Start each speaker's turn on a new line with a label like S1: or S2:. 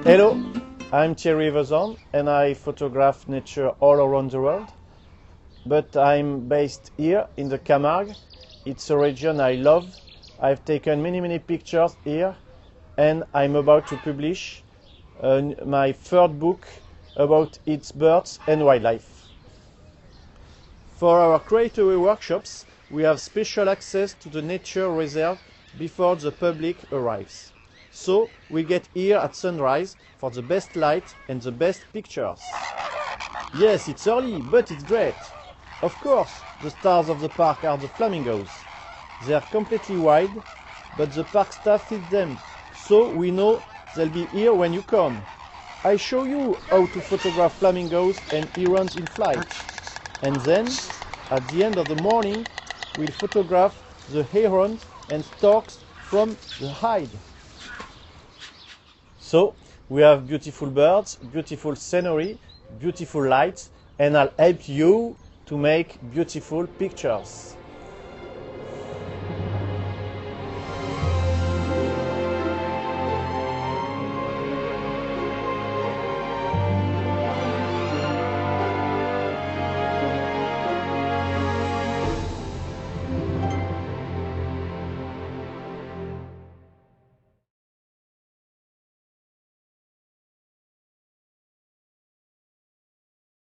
S1: Hello, I'm Thierry and I photograph nature all around the world. But I'm based here in the Camargue. It's a region I love. I've taken many pictures here and I'm about to publish my third book about its birds and wildlife. For our Creative workshops, we have special access to the nature reserve before the public arrives. So we get here at sunrise for the best light and the best pictures. Yes, it's early, but it's great. Of course, the stars of the park are the flamingos. They are completely wild, but the park staff feeds them, so we know they'll be here when you come. I show you how to photograph flamingos and herons in flight. And then, at the end of the morning, we'll photograph the herons and storks from the hide. So, we have beautiful birds, beautiful scenery, beautiful lights, and I'll help you to make beautiful pictures.